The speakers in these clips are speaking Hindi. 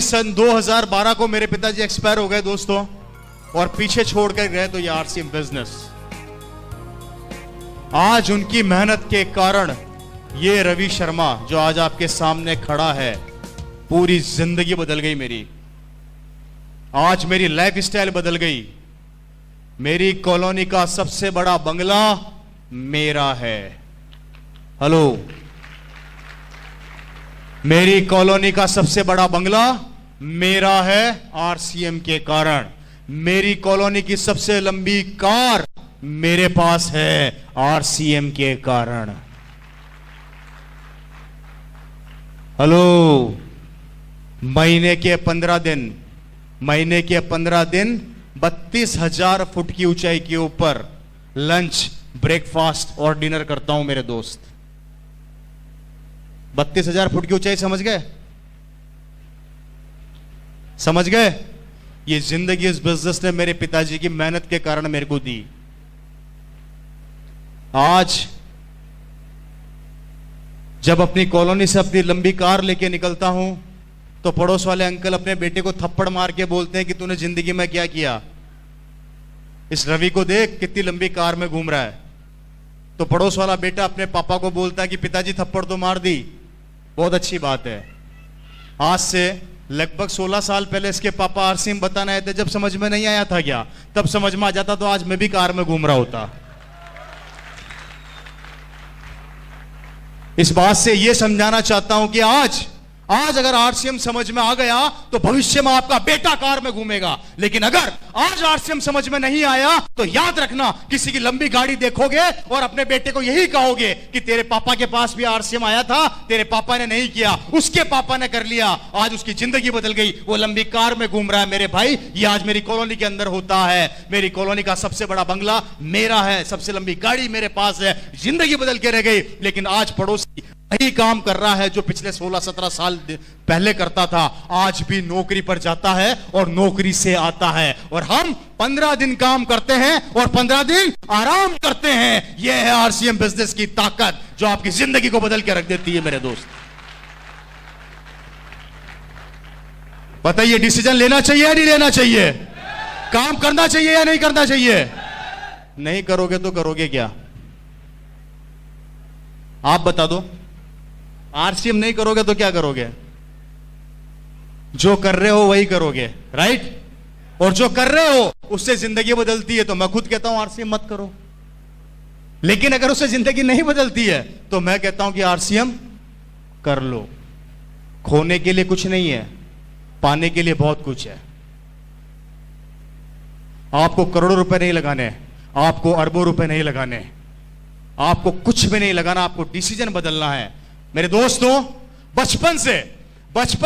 सन 2012 को मेरे पिताजी एक्सपायर हो गए दोस्तों, और पीछे छोड़ कर गए तो ये आरसीएम बिजनेस। आज उनकी मेहनत के कारण ये रवि शर्मा जो आज आपके सामने खड़ा है, पूरी जिंदगी बदल गई मेरी। आज मेरी लाइफ स्टाइल बदल गई। मेरी कॉलोनी का सबसे बड़ा बंगला मेरा है। हेलो, मेरी कॉलोनी का सबसे बड़ा बंगला मेरा है आरसीएम के कारण। मेरी कॉलोनी की सबसे लंबी कार मेरे पास है आरसीएम के कारण। हेलो, महीने के 15 दिन 32,000 फुट की ऊंचाई के ऊपर लंच, ब्रेकफास्ट और डिनर करता हूं मेरे दोस्त। 32,000 फुट की ऊंचाई, समझ गए? समझ गए? ये जिंदगी इस बिजनेस ने मेरे पिताजी की मेहनत के कारण मेरे को दी। आज जब अपनी कॉलोनी से अपनी लंबी कार लेके निकलता हूं तो पड़ोस वाले अंकल अपने बेटे को थप्पड़ मार के बोलते हैं कि तूने जिंदगी में क्या किया, इस रवि को देख कितनी लंबी कार में घूम रहा है। तो पड़ोस वाला बेटा अपने पापा को बोलता है कि पिताजी थप्पड़ तो मार दी, बहुत अच्छी बात है। आज से लगभग 16 साल पहले इसके पापा आरसीएम बताने आए थे। जब समझ में नहीं आया था क्या, तब समझ में आ जाता तो आज मैं भी कार में घूम रहा होता। इस बात से यह समझाना चाहता हूं कि आज अगर आरसीएम समझ में आ गया तो भविष्य में आपका बेटा कार में घूमेगा। लेकिन अगर आज आरसीएम समझ में नहीं आया तो याद रखना, किसी की लंबी गाड़ी देखोगे और अपने बेटे को यही कहोगे कि तेरे पापा के पास भी आरसीएम आया था, तेरे पापा ने नहीं किया, उसके पापा ने कर लिया, आज उसकी जिंदगी बदल गई, वो लंबी कार में घूम रहा है। मेरे भाई, ये आज मेरी कॉलोनी के अंदर होता है। मेरी कॉलोनी का सबसे बड़ा बंगला मेरा है, सबसे लंबी गाड़ी मेरे पास है। जिंदगी बदल के रह गई, लेकिन आज पड़ोसी वही काम कर रहा है जो पिछले 16-17 साल पहले करता था। आज भी नौकरी पर जाता है और नौकरी से आता है, और हम 15 दिन काम करते हैं और 15 दिन आराम करते हैं। यह है आरसीएम बिजनेस की ताकत, जो आपकी जिंदगी को बदल के रख देती है मेरे दोस्त। बताइए, डिसीजन लेना चाहिए या नहीं लेना चाहिए? काम करना चाहिए या नहीं करना चाहिए? नहीं करोगे तो करोगे क्या? आप बता दो। आरसीएम नहीं करोगे तो क्या करोगे? जो कर रहे हो वही करोगे, राइट? और जो कर रहे हो उससे जिंदगी बदलती है, तो मैं खुद कहता हूं आरसीएम मत करो। लेकिन अगर उससे जिंदगी नहीं बदलती है तो मैं कहता हूं कि आरसीएम कर लो। खोने के लिए कुछ नहीं है, पाने के लिए बहुत कुछ है। आपको करोड़ों रुपए नहीं लगाने, आपको अरबों रुपए नहीं लगाने, आपको कुछ भी नहीं लगाना, आपको डिसीजन बदलना है। मेरे दोस्तों, बचपन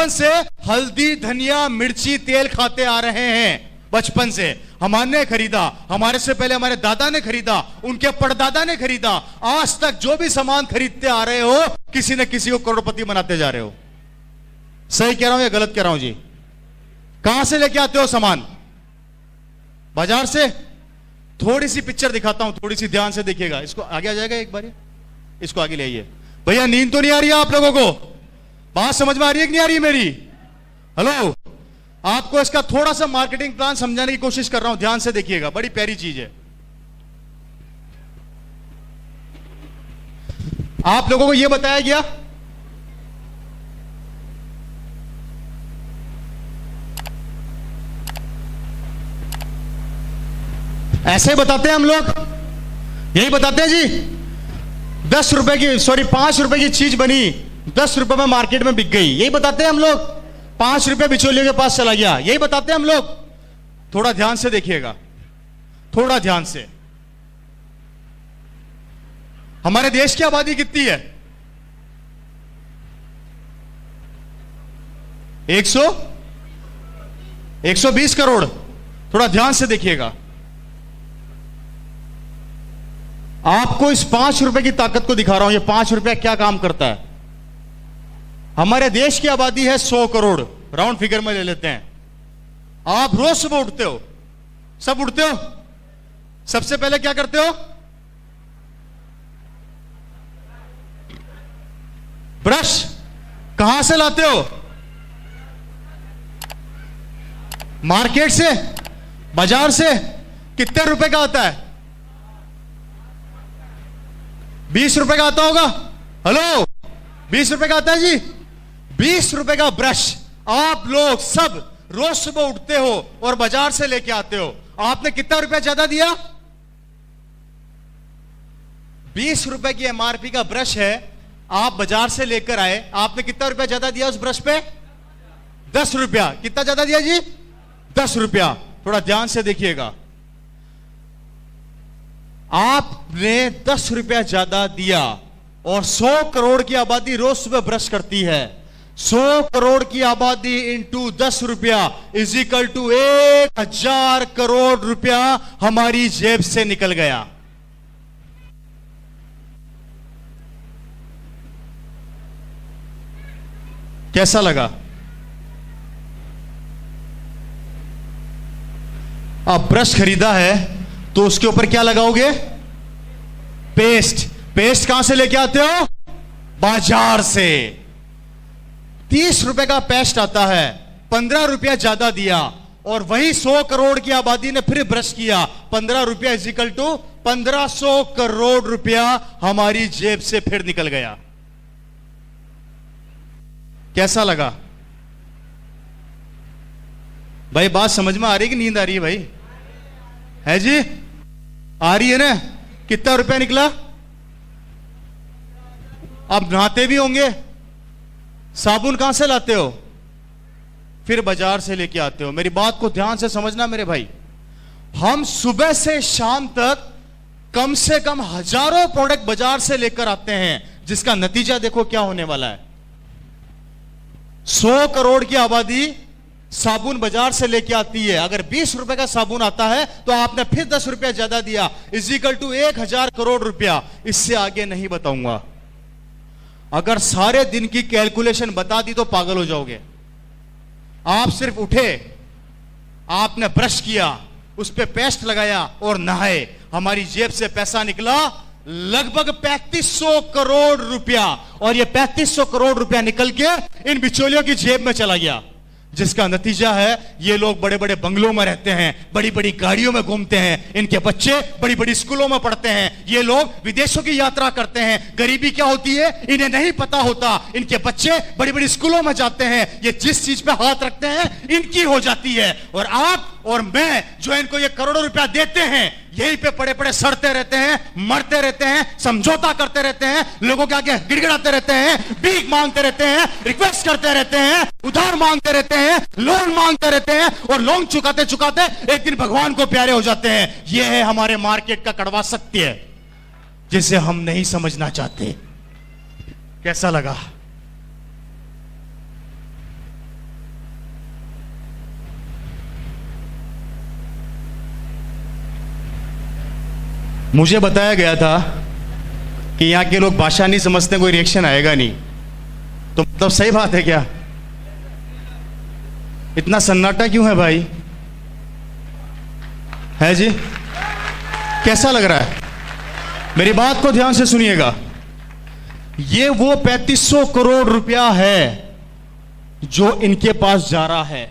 से हल्दी, धनिया, मिर्ची, तेल खाते आ रहे हैं। बचपन से हमने खरीदा, हमारे से पहले हमारे दादा ने खरीदा, उनके परदादा ने खरीदा। आज तक जो भी सामान खरीदते आ रहे हो, किसी न किसी को करोड़पति बनाते जा रहे हो। सही कह रहा हूं या गलत कह रहा हूं जी? कहां से लेके आते हो सामान? बाजार से। थोड़ी सी पिक्चर दिखाता हूं, थोड़ी सी ध्यान से देखिएगा। इसको आगे आ जाएगा एक बार, इसको आगे ले आइए। भैया, नींद तो नहीं आ रही है आप लोगों को? बात समझ में आ रही है कि नहीं आ रही है मेरी? हेलो, आपको इसका थोड़ा सा मार्केटिंग प्लान समझाने की कोशिश कर रहा हूं, ध्यान से देखिएगा, बड़ी प्यारी चीज है। आप लोगों को यह बताया गया ऐसे बताते हैं हम लोग, यही बताते हैं जी। 10 रुपए की, सॉरी 5 रुपए की चीज बनी, 10 रुपए में मार्केट में बिक गई, यही बताते हैं हम लोग। 5 रुपए बिचौलियों के पास चला गया, यही बताते हैं हम लोग। थोड़ा ध्यान से देखिएगा, थोड़ा ध्यान से। हमारे देश की आबादी कितनी है? 120 करोड़। थोड़ा ध्यान से देखिएगा। आपको इस 5 रुपए की ताकत को दिखा रहा हूं। ये 5 रुपया क्या काम करता है? हमारे देश की आबादी है 100 करोड़, राउंड फिगर में ले लेते हैं। आप रोज सुबह उठते हो, सब उठते हो, सबसे पहले क्या करते हो? ब्रश। कहां से लाते हो? मार्केट से, बाजार से कितने रुपए का आता है? 20 रुपए का आता होगा। हेलो, 20 रुपए का आता है जी। 20 रुपए का ब्रश आप लोग सब रोज सुबह उठते हो और बाजार से लेके आते हो। आपने कितना रुपया ज्यादा दिया? 20 रुपए की एमआरपी का ब्रश है, आप बाजार से लेकर आए, आपने कितना रुपया ज्यादा दिया उस ब्रश पे? 10 रुपया। कितना ज्यादा दिया जी? 10 रुपया। थोड़ा ध्यान से देखिएगा, आपने 10 रुपया ज्यादा दिया और 100 करोड़ की आबादी रोज सुबह ब्रश करती है। 100 करोड़ की आबादी इंटू 10 रुपया इज इक्वल टू 1000 करोड़ रुपया हमारी जेब से निकल गया। कैसा लगा? आप ब्रश खरीदा है तो उसके ऊपर क्या लगाओगे? पेस्ट। पेस्ट कहां से लेके आते हो? बाजार से। 30 रुपए का पेस्ट आता है, 15 रुपया ज्यादा दिया और वही 100 करोड़ की आबादी ने फिर ब्रश किया। 15 रुपया इज इक्वल टू 1500 करोड़ रुपया हमारी जेब से फिर निकल गया। कैसा लगा भाई? बात समझ में आ रही है कि नींद आ रही है भाई? है जी? आ रही है ना? कितना रुपया निकला? आप नहाते भी होंगे, साबुन कहां से लाते हो? फिर बाजार से लेके आते हो। मेरी बात को ध्यान से समझना मेरे भाई, हम सुबह से शाम तक कम से कम हजारों प्रोडक्ट बाजार से लेकर आते हैं, जिसका नतीजा देखो क्या होने वाला है। 100 करोड़ की आबादी साबुन बाजार से लेके आती है। अगर 20 रुपए का साबुन आता है तो आपने फिर 10 रुपया ज्यादा दिया, इज इक्वल टू 1000 करोड़ रुपया। इससे आगे नहीं बताऊंगा। अगर सारे दिन की कैलकुलेशन बता दी तो पागल हो जाओगे। आप सिर्फ उठे, आपने ब्रश किया, उस पे पेस्ट लगाया और नहाए, हमारी जेब से पैसा निकला लगभग 3500 करोड़ रुपया। और ये 3500 करोड़ रुपया निकल के इन बिचौलियों की जेब में चला गया, जिसका नतीजा है ये लोग बड़े बड़े बंगलों में रहते हैं, बड़ी बड़ी गाड़ियों में घूमते हैं, इनके बच्चे बड़ी बड़ी स्कूलों में पढ़ते हैं, ये लोग विदेशों की यात्रा करते हैं। गरीबी क्या होती है इन्हें नहीं पता होता। इनके बच्चे बड़ी बड़ी स्कूलों में जाते हैं, ये जिस चीज पे हाथ रखते हैं इनकी हो जाती है। और आप और मैं जो इनको ये करोड़ों रुपया देते हैं, यहीं पे पड़े पड़े सड़ते रहते हैं, मरते रहते हैं, समझौता करते रहते हैं, लोगों के आगे गिड़गिड़ाते रहते हैं, भीख मांगते रहते हैं, रिक्वेस्ट करते रहते हैं, उधार मांगते रहते हैं, लोन मांगते रहते हैं और लोन चुकाते चुकाते एक दिन भगवान को प्यारे हो जाते हैं। यह है हमारे मार्केट का कड़वा सत्य, जिसे हम नहीं समझना चाहते। कैसा लगा? मुझे बताया गया था कि यहां के लोग भाषा नहीं समझते, कोई रिएक्शन आएगा नहीं, तो मतलब सही बात है क्या? इतना सन्नाटा क्यों है भाई? है जी? कैसा लग रहा है? मेरी बात को ध्यान से सुनिएगा। ये वो 3500 करोड़ रुपया है जो इनके पास जा रहा है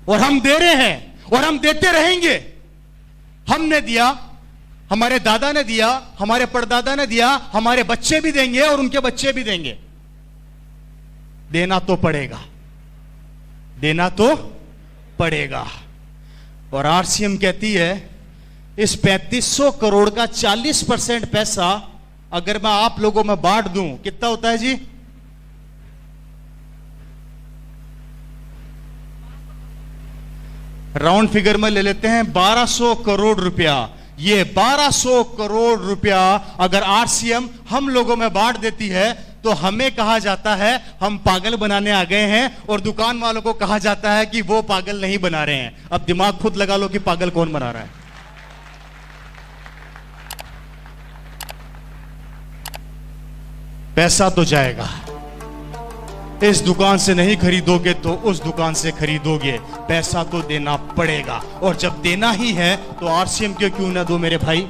और हम दे रहे हैं और हम देते रहेंगे। हमने दिया, हमारे दादा ने दिया, हमारे परदादा ने दिया, हमारे बच्चे भी देंगे और उनके बच्चे भी देंगे। देना तो पड़ेगा, देना तो पड़ेगा। और आरसीएम कहती है इस 3500 करोड़ का 40% पैसा अगर मैं आप लोगों में बांट दूं, कितना होता है जी? राउंड फिगर में ले लेते हैं 1200 करोड़ रुपया। ये 1200 करोड़ रुपया अगर आरसीएम हम लोगों में बांट देती है तो हमें कहा जाता है हम पागल बनाने आ गए हैं, और दुकान वालों को कहा जाता है कि वो पागल नहीं बना रहे हैं। अब दिमाग खुद लगा लो कि पागल कौन बना रहा है। पैसा तो जाएगा, इस दुकान से नहीं खरीदोगे तो उस दुकान से खरीदोगे, पैसा तो देना पड़ेगा। और जब देना ही है तो आरसीएम क्यों ना दो मेरे भाई?